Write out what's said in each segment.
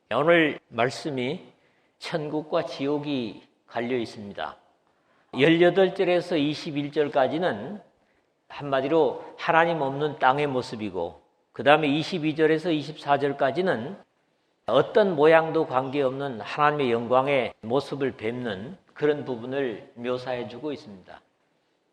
오늘 말씀이 천국과 지옥이 갈려 있습니다. 18절에서 21절까지는 한마디로 하나님 없는 땅의 모습이고, 그 다음에 22절에서 24절까지는 어떤 모양도 관계없는 하나님의 영광의 모습을 뵙는 그런 부분을 묘사해 주고 있습니다.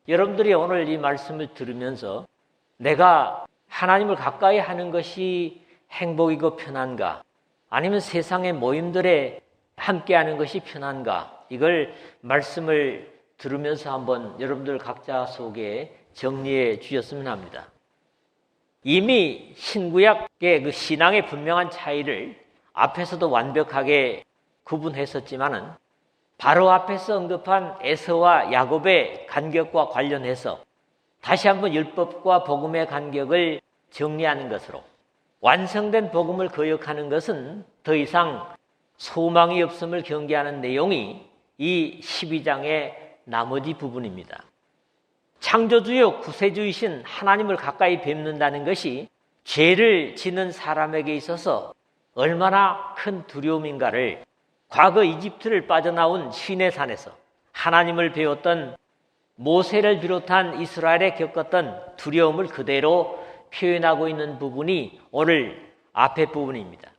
여러분들이 오늘 이 말씀을 들으면서 내가 하나님을 가까이 하는 것이 행복이고 편한가, 아니면 세상의 모임들에 함께하는 것이 편한가, 이걸 말씀을 들으면서 한번 여러분들 각자 속에 정리해 주셨으면 합니다. 이미 신구약의 그 신앙의 분명한 차이를 앞에서도 완벽하게 구분했었지만은 바로 앞에서 언급한 에서와 야곱의 간격과 관련해서 다시 한번 율법과 복음의 간격을 정리하는 것으로, 완성된 복음을 거역하는 것은 더 이상 소망이 없음을 경계하는 내용이 이 12장의 나머지 부분입니다. 창조주요 구세주이신 하나님을 가까이 뵙는다는 것이 죄를 지는 사람에게 있어서 얼마나 큰 두려움인가를 과거 이집트를 빠져나온 시내산에서 하나님을 배웠던 모세를 비롯한 이스라엘에 겪었던 두려움을 그대로 표현하고 있는 부분이 오늘 앞의 부분입니다.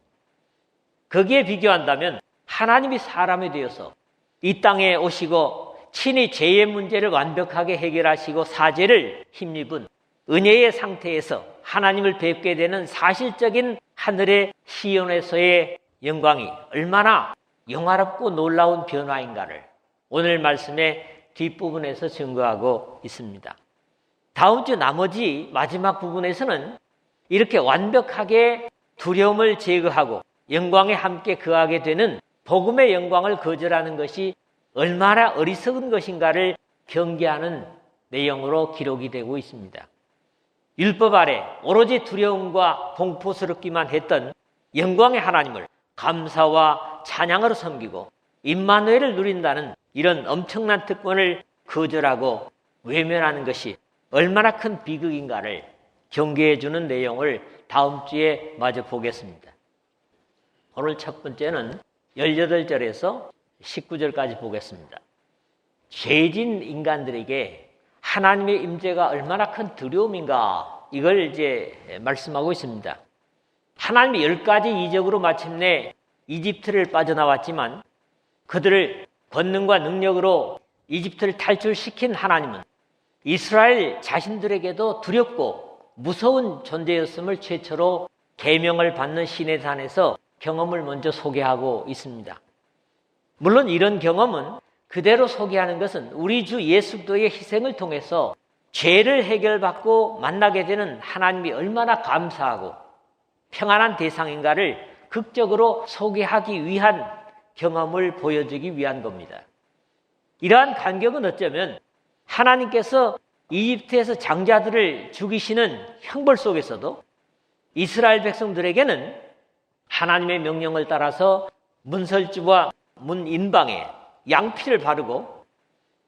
거기에 비교한다면 하나님이 사람이 되어서 이 땅에 오시고 친히 죄의 문제를 완벽하게 해결하시고 사죄를 힘입은 은혜의 상태에서 하나님을 뵙게 되는 사실적인 하늘의 시온에서의 영광이 얼마나 영화롭고 놀라운 변화인가를 오늘 말씀의 뒷부분에서 증거하고 있습니다. 다음 주 나머지 마지막 부분에서는 이렇게 완벽하게 두려움을 제거하고 영광에 함께 거하게 되는 복음의 영광을 거절하는 것이 얼마나 어리석은 것인가를 경계하는 내용으로 기록이 되고 있습니다. 율법 아래 오로지 두려움과 공포스럽기만 했던 영광의 하나님을 감사와 찬양으로 섬기고 임마누엘을 누린다는 이런 엄청난 특권을 거절하고 외면하는 것이 얼마나 큰 비극인가를 경계해 주는 내용을 다음 주에 마저 보겠습니다. 오늘 첫 번째는 18절에서 19절까지 보겠습니다. 죄진 인간들에게 하나님의 임재가 얼마나 큰 두려움인가, 이걸 이제 말씀하고 있습니다. 하나님이 10가지 이적으로 마침내 이집트를 빠져나왔지만 그들을 권능과 능력으로 이집트를 탈출시킨 하나님은 이스라엘 자신들에게도 두렵고 무서운 존재였음을 최초로 계명을 받는 시내산에서 경험을 먼저 소개하고 있습니다. 물론 이런 경험은 그대로 소개하는 것은 우리 주 예수 그리스도의 희생을 통해서 죄를 해결받고 만나게 되는 하나님이 얼마나 감사하고 평안한 대상인가를 극적으로 소개하기 위한 경험을 보여주기 위한 겁니다. 이러한 간격은 어쩌면 하나님께서 이집트에서 장자들을 죽이시는 형벌 속에서도 이스라엘 백성들에게는 하나님의 명령을 따라서 문설주와 문인방에 양피를 바르고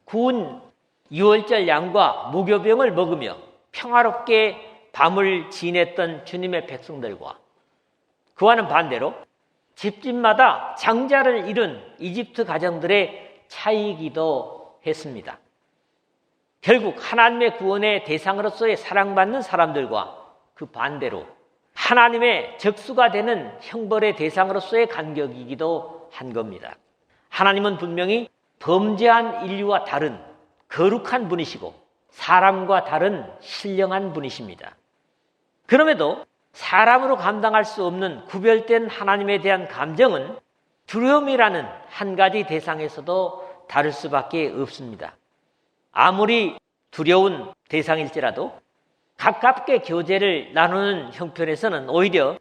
구운 유월절 양과 무교병을 먹으며 평화롭게 밤을 지냈던 주님의 백성들과 그와는 반대로 집집마다 장자를 잃은 이집트 가정들의 차이이기도 했습니다. 결국 하나님의 구원의 대상으로서의 사랑받는 사람들과 그 반대로 하나님의 적수가 되는 형벌의 대상으로서의 간격이기도 한 겁니다. 하나님은 분명히 범죄한 인류와 다른 거룩한 분이시고 사람과 다른 신령한 분이십니다. 그럼에도 사람으로 감당할 수 없는 구별된 하나님에 대한 감정은 두려움이라는 한 가지 대상에서도 다를 수밖에 없습니다. 아무리 두려운 대상일지라도 가깝게 교제를 나누는 형편에서는 오히려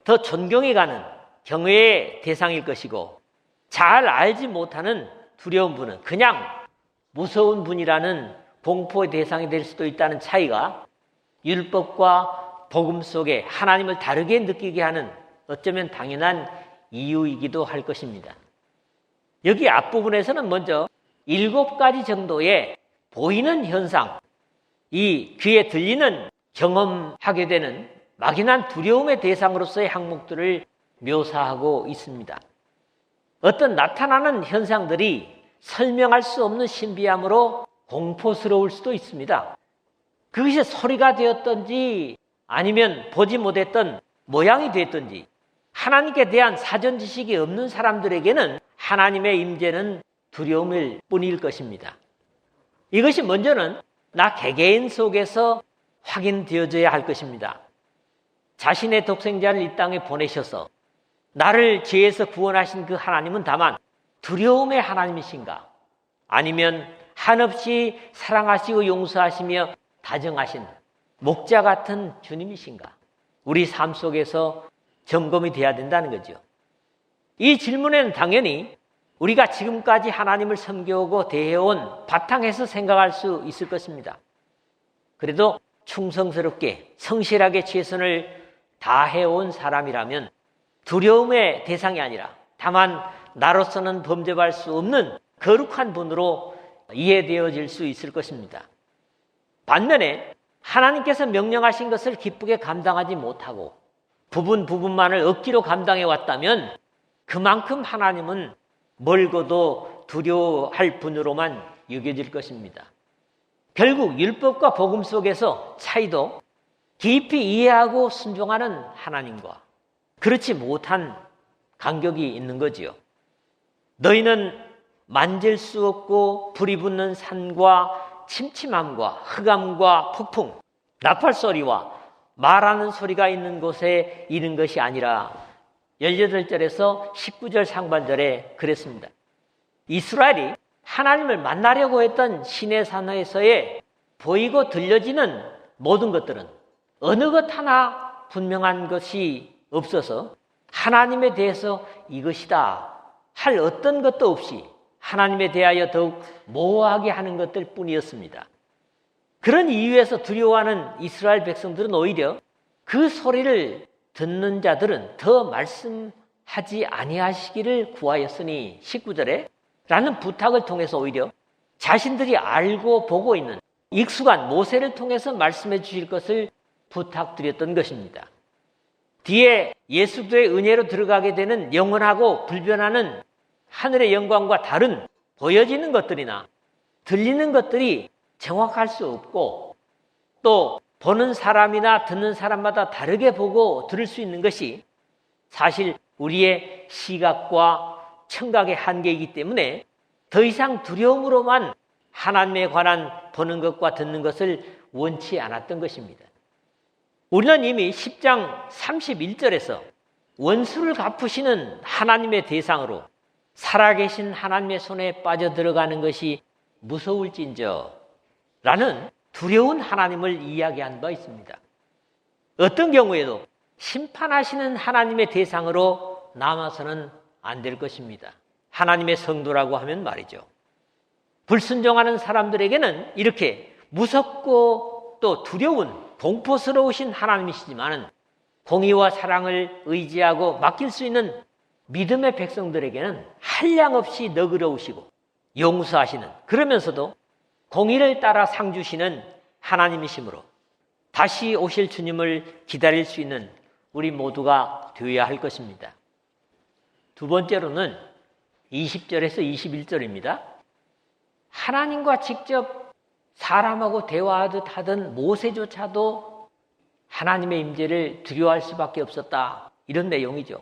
더 존경이 가는 경외의 대상일 것이고, 잘 알지 못하는 두려운 분은 그냥 무서운 분이라는 공포의 대상이 될 수도 있다는 차이가 율법과 복음 속에 하나님을 다르게 느끼게 하는 어쩌면 당연한 이유이기도 할 것입니다. 여기 앞부분에서는 먼저 7가지 정도의 보이는 현상, 이 귀에 들리는 경험하게 되는 막연한 두려움의 대상으로서의 항목들을 묘사하고 있습니다. 어떤 나타나는 현상들이 설명할 수 없는 신비함으로 공포스러울 수도 있습니다. 그것이 소리가 되었든지 아니면 보지 못했던 모양이 되었든지 하나님께 대한 사전 지식이 없는 사람들에게는 하나님의 임재는 두려움일 뿐일 것입니다. 이것이 먼저는 나 개개인 속에서 확인되어져야 할 것입니다. 자신의 독생자를 이 땅에 보내셔서 나를 죄에서 구원하신 그 하나님은 다만 두려움의 하나님이신가? 아니면 한없이 사랑하시고 용서하시며 다정하신 목자 같은 주님이신가? 우리 삶 속에서 점검이 돼야 된다는 거죠. 이 질문에는 당연히 우리가 지금까지 하나님을 섬겨오고 대해온 바탕에서 생각할 수 있을 것입니다. 그래도 충성스럽게 성실하게 최선을 다해온 사람이라면 두려움의 대상이 아니라 다만 나로서는 범접할 수 없는 거룩한 분으로 이해되어질 수 있을 것입니다. 반면에 하나님께서 명령하신 것을 기쁘게 감당하지 못하고 부분만을 억지로 감당해 왔다면 그만큼 하나님은 멀고도 두려워할 분으로만 여겨질 것입니다. 결국 율법과 복음 속에서 차이도 깊이 이해하고 순종하는 하나님과 그렇지 못한 간격이 있는 거지요. 너희는 만질 수 없고 불이 붙는 산과 침침함과 흑암과 폭풍, 나팔 소리와 말하는 소리가 있는 곳에 이른 것이 아니라 18절에서 19절 상반절에 그랬습니다. 이스라엘이 하나님을 만나려고 했던 시내산에서의 보이고 들려지는 모든 것들은 어느 것 하나 분명한 것이 없어서 하나님에 대해서 이것이다 할 어떤 것도 없이 하나님에 대하여 더욱 모호하게 하는 것들 뿐이었습니다. 그런 이유에서 두려워하는 이스라엘 백성들은 오히려 그 소리를 듣는 자들은 더 말씀하지 아니하시기를 구하였으니 19절에 라는 부탁을 통해서 오히려 자신들이 알고 보고 있는 익숙한 모세를 통해서 말씀해 주실 것을 부탁드렸던 것입니다. 뒤에 예수 그리스도의 은혜로 들어가게 되는 영원하고 불변하는 하늘의 영광과 다른 보여지는 것들이나 들리는 것들이 정확할 수 없고 또 보는 사람이나 듣는 사람마다 다르게 보고 들을 수 있는 것이 사실 우리의 시각과 청각의 한계이기 때문에 더 이상 두려움으로만 하나님에 관한 보는 것과 듣는 것을 원치 않았던 것입니다. 우리는 이미 10장 31절에서 원수를 갚으시는 하나님의 대상으로 살아계신 하나님의 손에 빠져들어가는 것이 무서울진저 라는 두려운 하나님을 이야기한 바 있습니다. 어떤 경우에도 심판하시는 하나님의 대상으로 남아서는 안 될 것입니다. 하나님의 성도라고 하면 말이죠. 불순종하는 사람들에게는 이렇게 무섭고 또 두려운 공포스러우신 하나님이시지만 공의와 사랑을 의지하고 맡길 수 있는 믿음의 백성들에게는 한량없이 너그러우시고 용서하시는 그러면서도 공의를 따라 상 주시는 하나님이시므로 다시 오실 주님을 기다릴 수 있는 우리 모두가 되어야 할 것입니다. 두 번째로는 20절에서 21절입니다. 하나님과 직접 사람하고 대화하듯 하던 모세조차도 하나님의 임재를 두려워할 수밖에 없었다. 이런 내용이죠.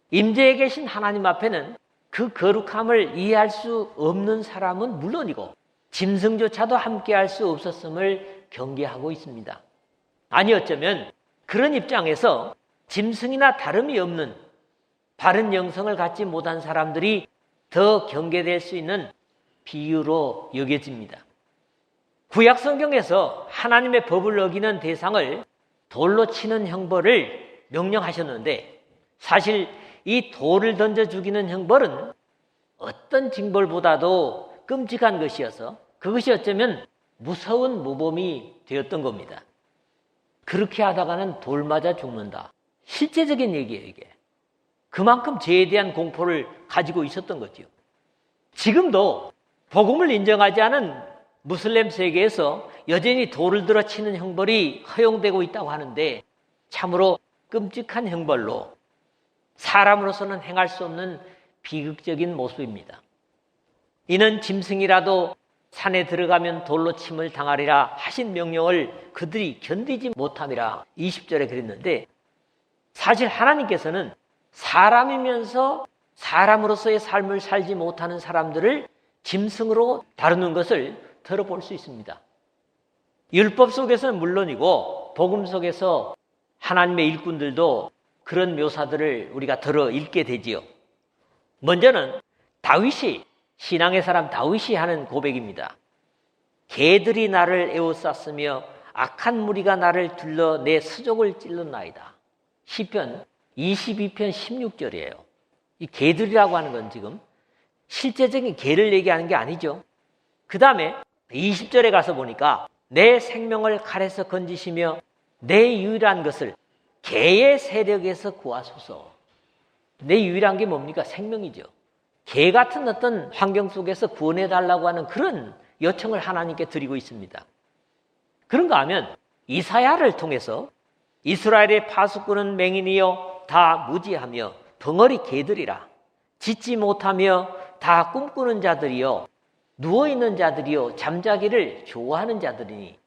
임재에 계신 하나님 앞에는 그 거룩함을 이해할 수 없는 사람은 물론이고 짐승조차도 함께할 수 없었음을 경계하고 있습니다. 아니 어쩌면 그런 입장에서 짐승이나 다름이 없는 바른 영성을 갖지 못한 사람들이 더 경계될 수 있는 비유로 여겨집니다. 구약 성경에서 하나님의 법을 어기는 대상을 돌로 치는 형벌을 명령하셨는데 사실 이 돌을 던져 죽이는 형벌은 어떤 징벌보다도 끔찍한 것이어서 그것이 어쩌면 무서운 모범이 되었던 겁니다. 그렇게 하다가는 돌 맞아 죽는다. 실제적인 얘기예요, 이게. 그만큼 죄에 대한 공포를 가지고 있었던 거죠. 지금도 복음을 인정하지 않은 무슬림 세계에서 여전히 돌을 들어 치는 형벌이 허용되고 있다고 하는데 참으로 끔찍한 형벌로 사람으로서는 행할 수 없는 비극적인 모습입니다. 이는 짐승이라도 산에 들어가면 돌로 침을 당하리라 하신 명령을 그들이 견디지 못함이라 20절에 그랬는데, 사실 하나님께서는 사람이면서 사람으로서의 삶을 살지 못하는 사람들을 짐승으로 다루는 것을 들어볼 수 있습니다. 율법 속에서는 물론이고 복음 속에서 하나님의 일꾼들도 그런 묘사들을 우리가 들어 읽게 되지요. 먼저는 다윗이, 신앙의 사람 다윗이 하는 고백입니다. 개들이 나를 에워쌌으며 악한 무리가 나를 둘러 내 수족을 찔렀나이다. 시편 22편 16절이에요. 이 개들이라고 하는 건 지금 실제적인 개를 얘기하는 게 아니죠. 그 다음에 20절에 가서 보니까 내 생명을 칼에서 건지시며 내 유일한 것을 개의 세력에서 구하소서. 내 유일한 게 뭡니까? 생명이죠. 개 같은 어떤 환경 속에서 구원해달라고 하는 그런 요청을 하나님께 드리고 있습니다. 그런가 하면 이사야를 통해서 이스라엘의 파수꾼은 맹인이여 다 무지하며 덩어리 개들이라, 짖지 못하며 다 꿈꾸는 자들이여, 누워있는 자들이여 잠자기를 좋아하는 자들이니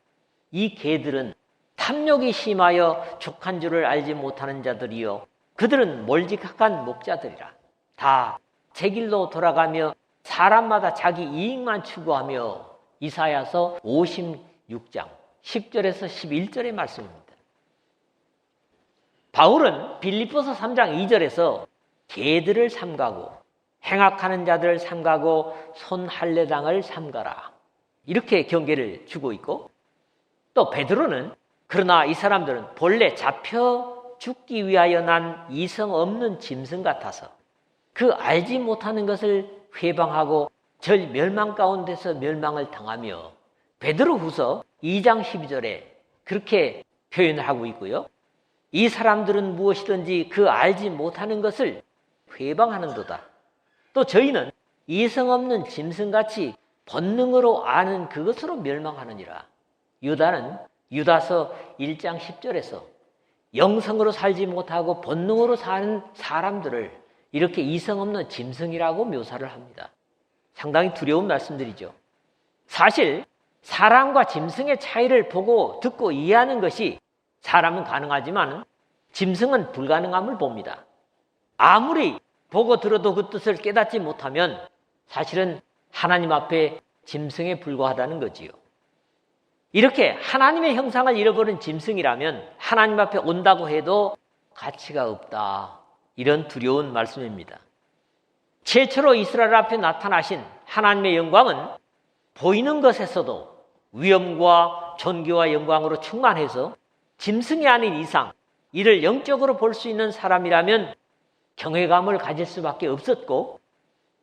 이 개들은 탐욕이 심하여 족한 줄을 알지 못하는 자들이여, 그들은 몰직한 목자들이라. 다 제 길로 돌아가며 사람마다 자기 이익만 추구하며. 이사야서 56장 10절에서 11절의 말씀입니다. 바울은 빌립보서 3장 2절에서 개들을 삼가고 행악하는 자들을 삼가고 손할례당을 삼가라, 이렇게 경계를 주고 있고, 또 베드로는 그러나 이 사람들은 본래 잡혀 죽기 위하여 난 이성 없는 짐승 같아서 그 알지 못하는 것을 회방하고 절 멸망 가운데서 멸망을 당하며, 베드로후서 2장 12절에 그렇게 표현을 하고 있고요. 이 사람들은 무엇이든지 그 알지 못하는 것을 회방하는도다. 또 저희는 이성 없는 짐승같이 본능으로 아는 그것으로 멸망하느니라. 유다는 유다서 1장 10절에서 영성으로 살지 못하고 본능으로 사는 사람들을 이렇게 이성 없는 짐승이라고 묘사를 합니다. 상당히 두려운 말씀들이죠. 사실 사람과 짐승의 차이를 보고 듣고 이해하는 것이 사람은 가능하지만 짐승은 불가능함을 봅니다. 아무리 보고 들어도 그 뜻을 깨닫지 못하면 사실은 하나님 앞에 짐승에 불과하다는 거지요. 이렇게 하나님의 형상을 잃어버린 짐승이라면 하나님 앞에 온다고 해도 가치가 없다, 이런 두려운 말씀입니다. 최초로 이스라엘 앞에 나타나신 하나님의 영광은 보이는 것에서도 위엄과 존귀와 영광으로 충만해서 짐승이 아닌 이상 이를 영적으로 볼 수 있는 사람이라면 경외감을 가질 수밖에 없었고,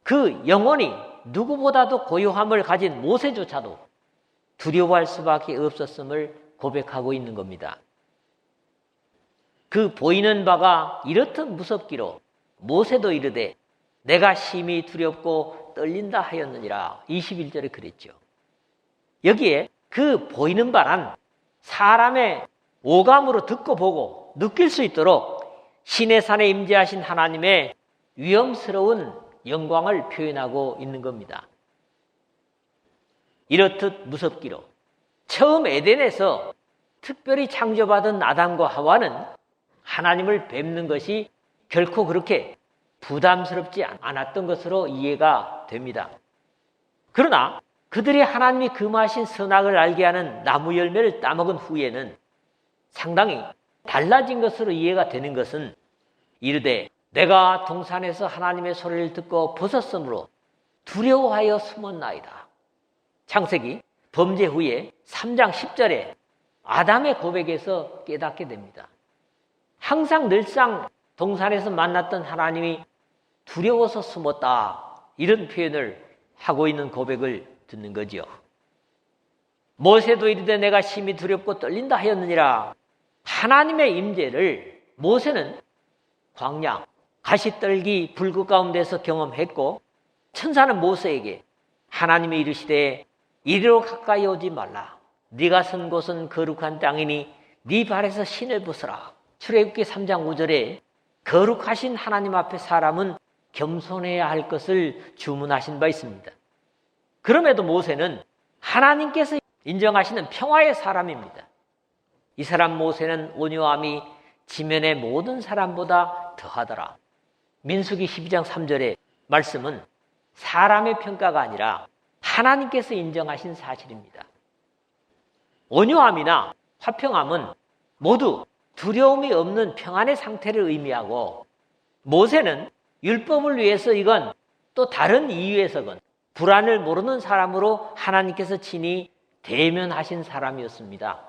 그 영혼이 누구보다도 고요함을 가진 모세조차도 두려워할 수밖에 없었음을 고백하고 있는 겁니다. 그 보이는 바가 이렇듯 무섭기로 모세도 이르되 내가 심히 두렵고 떨린다 하였느니라. 21절에 그랬죠. 여기에 그 보이는 바란 사람의 오감으로 듣고 보고 느낄 수 있도록 신의 산에 임재하신 하나님의 위엄스러운 영광을 표현하고 있는 겁니다. 이렇듯 무섭기로 처음 에덴에서 특별히 창조받은 아담과 하와는 하나님을 뵙는 것이 결코 그렇게 부담스럽지 않았던 것으로 이해가 됩니다. 그러나 그들이 하나님이 금하신 선악을 알게 하는 나무 열매를 따먹은 후에는 상당히 달라진 것으로 이해가 되는 것은 이르되 내가 동산에서 하나님의 소리를 듣고 벗었으므로 두려워하여 숨었나이다. 창세기 범죄 후에 3장 10절에 아담의 고백에서 깨닫게 됩니다. 항상 늘상 동산에서 만났던 하나님이 두려워서 숨었다, 이런 표현을 하고 있는 고백을 듣는 거죠. 모세도 이르되 내가 심히 두렵고 떨린다 하였느니라. 하나님의 임재를 모세는 광야 가시떨기 불구 가운데서 경험했고, 천사는 모세에게 하나님이 이르시되 이리로 가까이 오지 말라. 네가 선 곳은 거룩한 땅이니 네 발에서 신을 벗어라. 출애굽기 3장 5절에 거룩하신 하나님 앞에 사람은 겸손해야 할 것을 주문하신 바 있습니다. 그럼에도 모세는 하나님께서 인정하시는 평화의 사람입니다. 이 사람 모세는 온유함이 지면의 모든 사람보다 더하더라. 민수기 12장 3절의 말씀은 사람의 평가가 아니라 하나님께서 인정하신 사실입니다. 온유함이나 화평함은 모두 두려움이 없는 평안의 상태를 의미하고, 모세는 율법을 위해서 이건 또 다른 이유에서건 불안을 모르는 사람으로 하나님께서 친히 대면하신 사람이었습니다.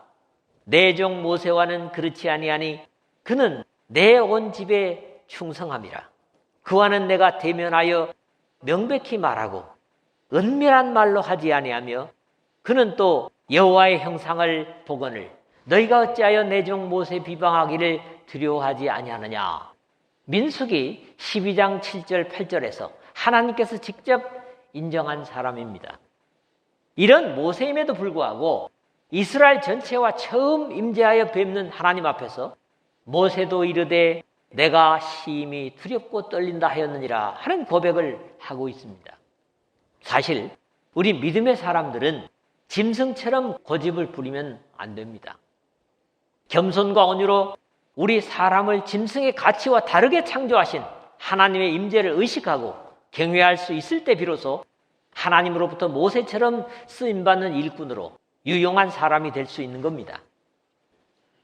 내 종 모세와는 그렇지 아니하니 그는 내 온 집에 충성함이라. 그와는 내가 대면하여 명백히 말하고 은밀한 말로 하지 아니하며 그는 또 여호와의 형상을 보거늘 너희가 어찌하여 내 종 모세 비방하기를 두려워하지 아니하느냐. 민수기 12장 7절 8절에서 하나님께서 직접 인정한 사람입니다. 이런 모세임에도 불구하고 이스라엘 전체와 처음 임재하여 뵙는 하나님 앞에서 모세도 이르되 내가 심히 두렵고 떨린다 하였느니라 하는 고백을 하고 있습니다. 사실 우리 믿음의 사람들은 짐승처럼 고집을 부리면 안 됩니다. 겸손과 온유로 우리 사람을 짐승의 가치와 다르게 창조하신 하나님의 임재를 의식하고 경외할 수 있을 때 비로소 하나님으로부터 모세처럼 쓰임받는 일꾼으로 유용한 사람이 될 수 있는 겁니다.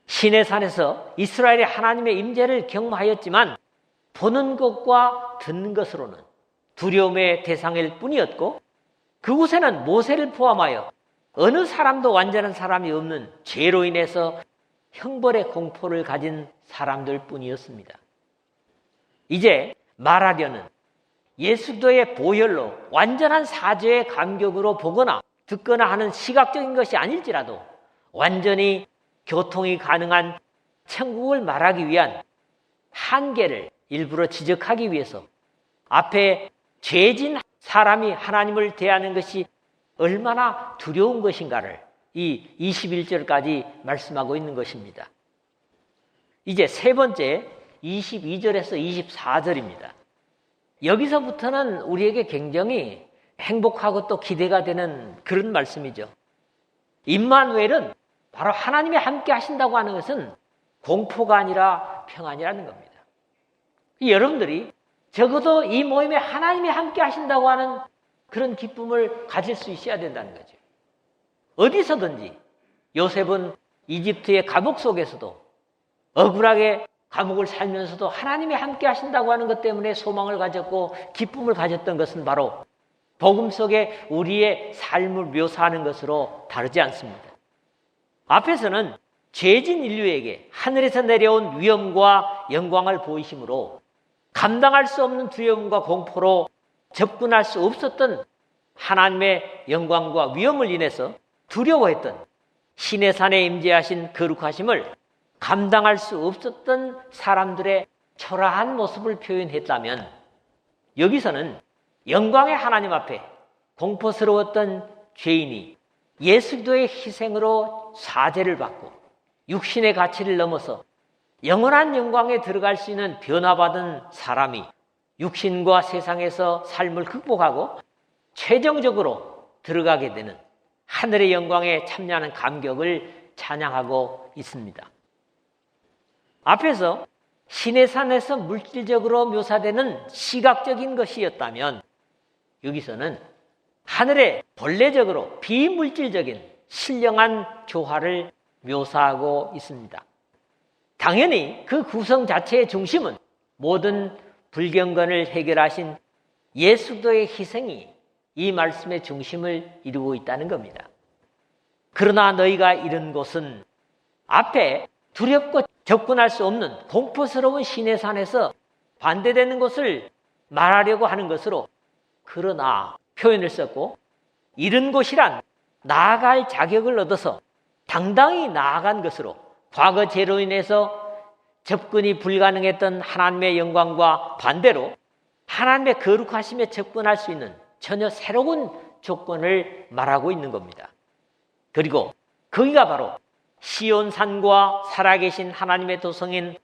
시내산에서 이스라엘의 하나님의 임재를 경험하였지만 보는 것과 듣는 것으로는 두려움의 대상일 뿐이었고, 그곳에는 모세를 포함하여 어느 사람도 완전한 사람이 없는 죄로 인해서 형벌의 공포를 가진 사람들 뿐이었습니다. 이제 말하려는 예수도의 보혈로 완전한 사죄의 감격으로 보거나 듣거나 하는 시각적인 것이 아닐지라도 완전히 교통이 가능한 천국을 말하기 위한 한계를 일부러 지적하기 위해서 앞에 죄진 사람이 하나님을 대하는 것이 얼마나 두려운 것인가를 이 21절까지 말씀하고 있는 것입니다. 이제 세 번째 22절에서 24절입니다. 여기서부터는 우리에게 굉장히 행복하고 또 기대가 되는 그런 말씀이죠. 임마누엘은 바로 하나님이 함께 하신다고 하는 것은 공포가 아니라 평안이라는 겁니다. 여러분들이 적어도 이 모임에 하나님이 함께 하신다고 하는 그런 기쁨을 가질 수 있어야 된다는 거죠. 어디서든지 요셉은 이집트의 감옥 속에서도 억울하게 감옥을 살면서도 하나님이 함께 하신다고 하는 것 때문에 소망을 가졌고 기쁨을 가졌던 것은 바로 복음 속에 우리의 삶을 묘사하는 것으로 다르지 않습니다. 앞에서는 죄진 인류에게 하늘에서 내려온 위엄과 영광을 보이심으로 감당할 수 없는 두려움과 공포로 접근할 수 없었던 하나님의 영광과 위엄을 인해서 두려워했던 시내산에 임재하신 거룩하심을 감당할 수 없었던 사람들의 초라한 모습을 표현했다면, 여기서는 영광의 하나님 앞에 공포스러웠던 죄인이 예수 그리스도의 희생으로 사죄를 받고 육신의 가치를 넘어서 영원한 영광에 들어갈 수 있는 변화받은 사람이 육신과 세상에서 삶을 극복하고 최종적으로 들어가게 되는 하늘의 영광에 참여하는 감격을 찬양하고 있습니다. 앞에서 시내산에서 물질적으로 묘사되는 시각적인 것이었다면, 여기서는 하늘의 본래적으로 비물질적인 신령한 조화를 묘사하고 있습니다. 당연히 그 구성 자체의 중심은 모든 불경건을 해결하신 예수 그리스도의 희생이 이 말씀의 중심을 이루고 있다는 겁니다. 그러나 너희가 이른 곳은 앞에 두렵고 접근할 수 없는 공포스러운 시내산에서 반대되는 것을 말하려고 하는 것으로 그러나 표현을 썼고, 이른 곳이란 나아갈 자격을 얻어서 당당히 나아간 것으로 과거 죄로 인해서 접근이 불가능했던 하나님의 영광과 반대로 하나님의 거룩하심에 접근할 수 있는 전혀 새로운 조건을 말하고 있는 겁니다. 그리고 거기가 바로 시온산과 살아계신 하나님의 도성인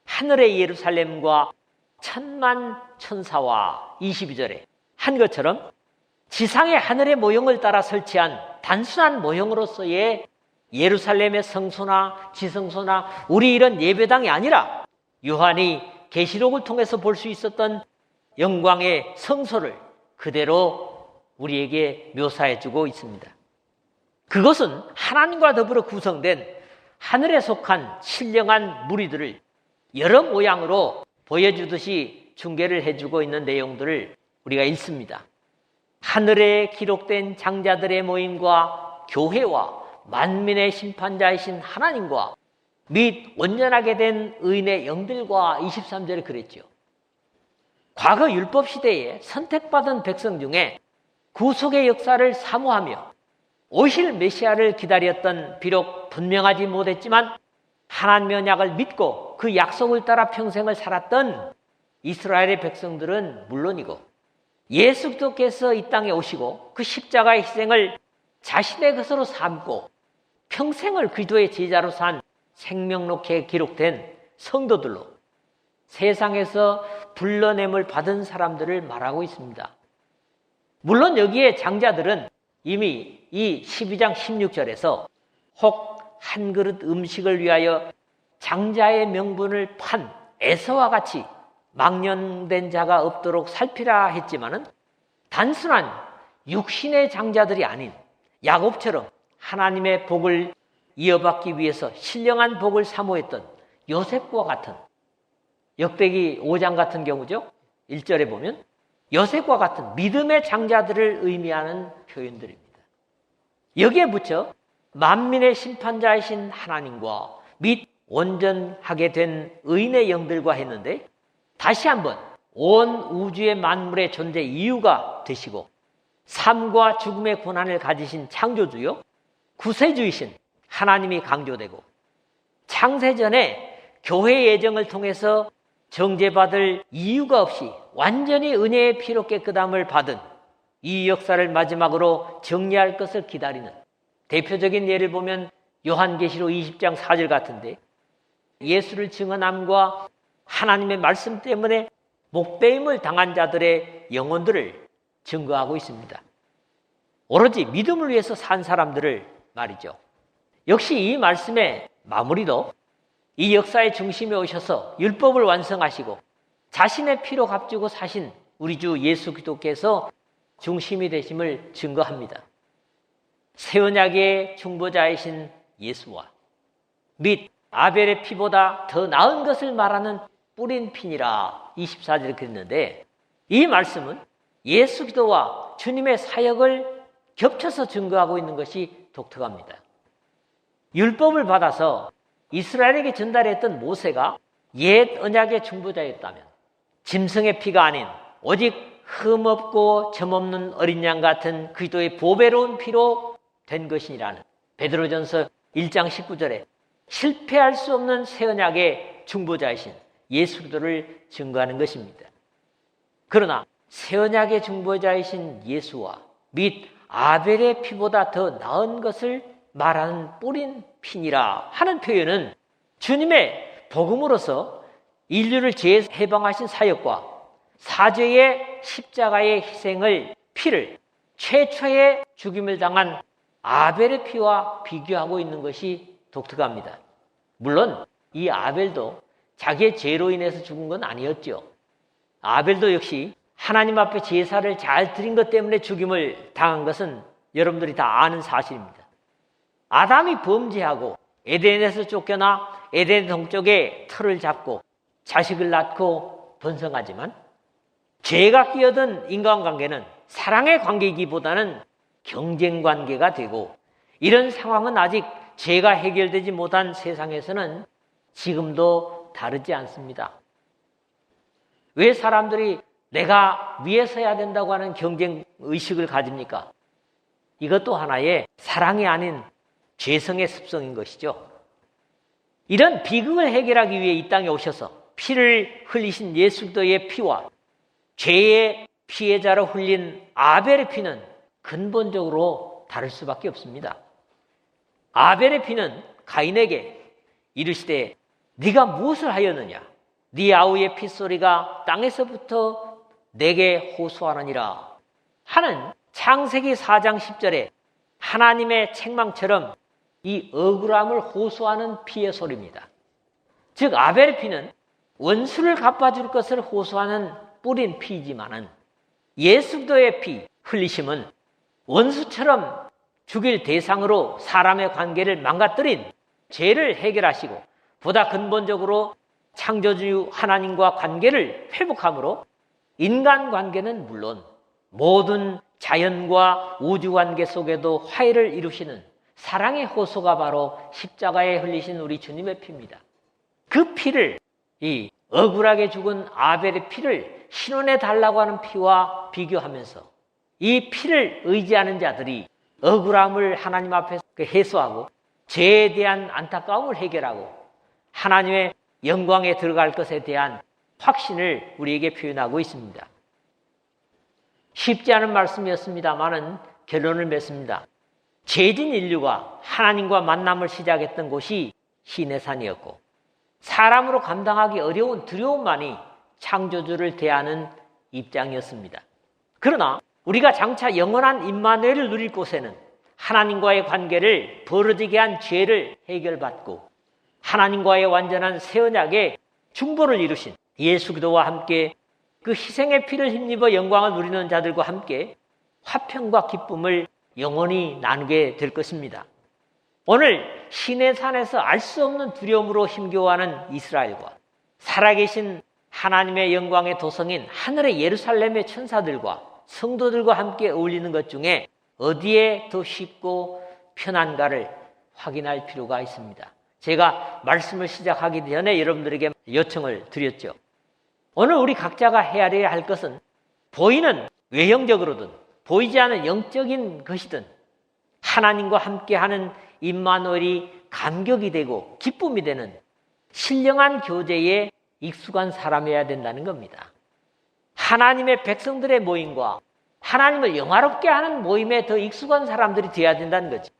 하늘의 예루살렘과 천만 천사와 22절에 한 것처럼 지상의 하늘의 모형을 따라 설치한 단순한 모형으로서의 예루살렘의 성소나 지성소나 우리 이런 예배당이 아니라 요한이 계시록을 통해서 볼 수 있었던 영광의 성소를 그대로 우리에게 묘사해주고 있습니다. 그것은 하나님과 더불어 구성된 하늘에 속한 신령한 무리들을 여러 모양으로 보여주듯이 중계를 해주고 있는 내용들을 우리가 읽습니다. 하늘에 기록된 장자들의 모임과 교회와 만민의 심판자이신 하나님과 및 온전하게 된 의인의 영들과 23절에 그랬죠. 과거 율법 시대에 선택받은 백성 중에 구속의 역사를 사모하며 오실 메시아를 기다렸던 비록 분명하지 못했지만 하나님의 언약을 믿고 그 약속을 따라 평생을 살았던 이스라엘의 백성들은 물론이고 예수 그리스도께서 이 땅에 오시고 그 십자가의 희생을 자신의 것으로 삼고 평생을 그리스도의 제자로 산 생명록에 기록된 성도들로 세상에서 불러냄을 받은 사람들을 말하고 있습니다. 물론 여기에 장자들은 이미 이 12장 16절에서 혹 한 그릇 음식을 위하여 장자의 명분을 판 에서와 같이 망령된 자가 없도록 살피라 했지만은 단순한 육신의 장자들이 아닌 야곱처럼 하나님의 복을 이어받기 위해서 신령한 복을 사모했던 요셉과 같은 역대기 5장 같은 경우죠. 1절에 보면 요셉과 같은 믿음의 장자들을 의미하는 표현들입니다. 여기에 붙여 만민의 심판자이신 하나님과 및 온전하게 된 의인의 영들과 했는데 다시 한번 온 우주의 만물의 존재 이유가 되시고 삶과 죽음의 고난을 가지신 창조주요 구세주이신 하나님이 강조되고 창세전에 교회 예정을 통해서 정죄받을 이유가 없이 완전히 은혜의 피로 깨끗함을 받은 이 역사를 마지막으로 정리할 것을 기다리는 대표적인 예를 보면 요한계시록 20장 4절 같은데 예수를 증언함과 하나님의 말씀 때문에 목배임을 당한 자들의 영혼들을 증거하고 있습니다. 오로지 믿음을 위해서 산 사람들을 말이죠. 역시 이 말씀의 마무리도 이 역사의 중심에 오셔서 율법을 완성하시고 자신의 피로 값주고 사신 우리 주 예수 그리스도께서 중심이 되심을 증거합니다. 새 언약의 중보자이신 예수와 및 아벨의 피보다 더 나은 것을 말하는 뿌린 피니라 24절에 그랬는데 이 말씀은 예수 그리스도와 주님의 사역을 겹쳐서 증거하고 있는 것이 독특합니다. 율법을 받아서 이스라엘에게 전달했던 모세가 옛 언약의 중보자였다면 짐승의 피가 아닌 오직 흠없고 점없는 어린 양 같은 그리스도의 보배로운 피로 된 것이라는 베드로전서 1장 19절에 실패할 수 없는 새 언약의 중보자이신 예수 그리스도를 증거하는 것입니다. 그러나 새 언약의 중보자이신 예수와 및 아벨의 피보다 더 나은 것을 말하는 뿌린 피니라 하는 표현은 주님의 복음으로서 인류를 죄에서 해방하신 사역과 사죄의 십자가의 희생을 피를 최초의 죽임을 당한 아벨의 피와 비교하고 있는 것이 독특합니다. 물론 이 아벨도 자기의 죄로 인해서 죽은 건 아니었죠. 아벨도 역시 하나님 앞에 제사를 잘 드린 것 때문에 죽임을 당한 것은 여러분들이 다 아는 사실입니다. 아담이 범죄하고 에덴에서 쫓겨나 에덴 동쪽에 터를 잡고 자식을 낳고 번성하지만 죄가 끼어든 인간관계는 사랑의 관계이기보다는 경쟁관계가 되고 이런 상황은 아직 죄가 해결되지 못한 세상에서는 지금도 다르지 않습니다. 왜 사람들이 내가 위에 서야 된다고 하는 경쟁의식을 가집니까? 이것도 하나의 사랑이 아닌 죄성의 습성인 것이죠. 이런 비극을 해결하기 위해 이 땅에 오셔서 피를 흘리신 예수 그리스도의 피와 죄의 피해자로 흘린 아벨의 피는 근본적으로 다를 수밖에 없습니다. 아벨의 피는 가인에게 이르시되 네가 무엇을 하였느냐? 네 아우의 핏소리가 땅에서부터 내게 호소하느니라 하는 창세기 4장 10절에 하나님의 책망처럼 이 억울함을 호소하는 피의 소리입니다. 즉 아벨의 피는 원수를 갚아줄 것을 호소하는 뿌린 피이지만은 예수 그리스도의 피 흘리심은 원수처럼 죽일 대상으로 사람의 관계를 망가뜨린 죄를 해결하시고 보다 근본적으로 창조주 하나님과 관계를 회복함으로 인간관계는 물론 모든 자연과 우주관계 속에도 화해를 이루시는 사랑의 호소가 바로 십자가에 흘리신 우리 주님의 피입니다. 그 피를 이 억울하게 죽은 아벨의 피를 신원해 달라고 하는 피와 비교하면서 이 피를 의지하는 자들이 억울함을 하나님 앞에서 해소하고 죄에 대한 안타까움을 해결하고 하나님의 영광에 들어갈 것에 대한 확신을 우리에게 표현하고 있습니다. 쉽지 않은 말씀이었습니다만은 결론을 맺습니다. 죄진 인류가 하나님과 만남을 시작했던 곳이 시내산이었고 사람으로 감당하기 어려운 두려움만이 창조주를 대하는 입장이었습니다. 그러나 우리가 장차 영원한 임마누엘을 누릴 곳에는 하나님과의 관계를 벌어지게 한 죄를 해결받고 하나님과의 완전한 새 언약의 중보를 이루신 예수 그리스도와 함께 그 희생의 피를 힘입어 영광을 누리는 자들과 함께 화평과 기쁨을 영원히 나누게 될 것입니다. 오늘 시내산에서 알 수 없는 두려움으로 힘겨워하는 이스라엘과 살아계신 하나님의 영광의 도성인 하늘의 예루살렘의 천사들과 성도들과 함께 어울리는 것 중에 어디에 더 쉽고 편한가를 확인할 필요가 있습니다. 제가 말씀을 시작하기 전에 여러분들에게 요청을 드렸죠. 오늘 우리 각자가 헤아려야 할 것은 보이는 외형적으로든 보이지 않는 영적인 것이든 하나님과 함께하는 임마누엘이 감격이 되고 기쁨이 되는 신령한 교제에 익숙한 사람이어야 된다는 겁니다. 하나님의 백성들의 모임과 하나님을 영화롭게 하는 모임에 더 익숙한 사람들이 되어야 된다는 거죠.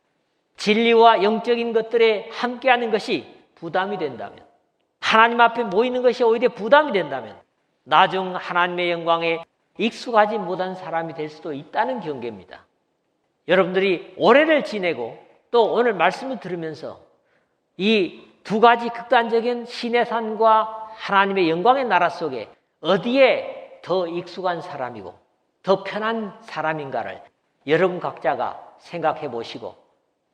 진리와 영적인 것들에 함께하는 것이 부담이 된다면, 하나님 앞에 모이는 것이 오히려 부담이 된다면 나중 하나님의 영광에 익숙하지 못한 사람이 될 수도 있다는 경계입니다. 여러분들이 올해를 지내고 또 오늘 말씀을 들으면서 이 두 가지 극단적인 시내산과 하나님의 영광의 나라 속에 어디에 더 익숙한 사람이고 더 편한 사람인가를 여러분 각자가 생각해 보시고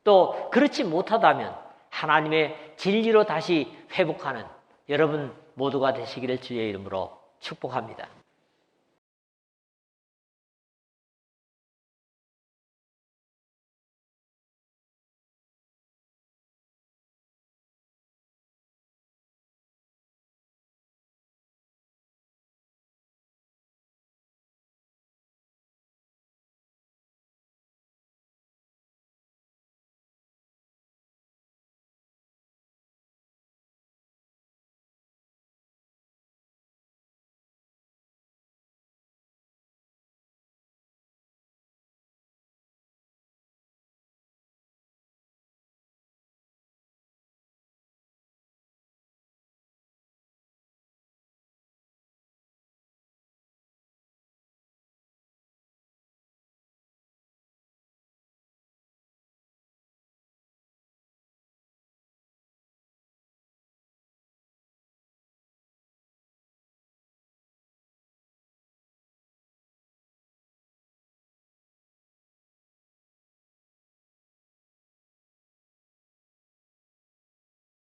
또 그렇지 못하다면 하나님의 진리로 다시 회복하는 여러분 모두가 되시기를 주의 이름으로 축복합니다.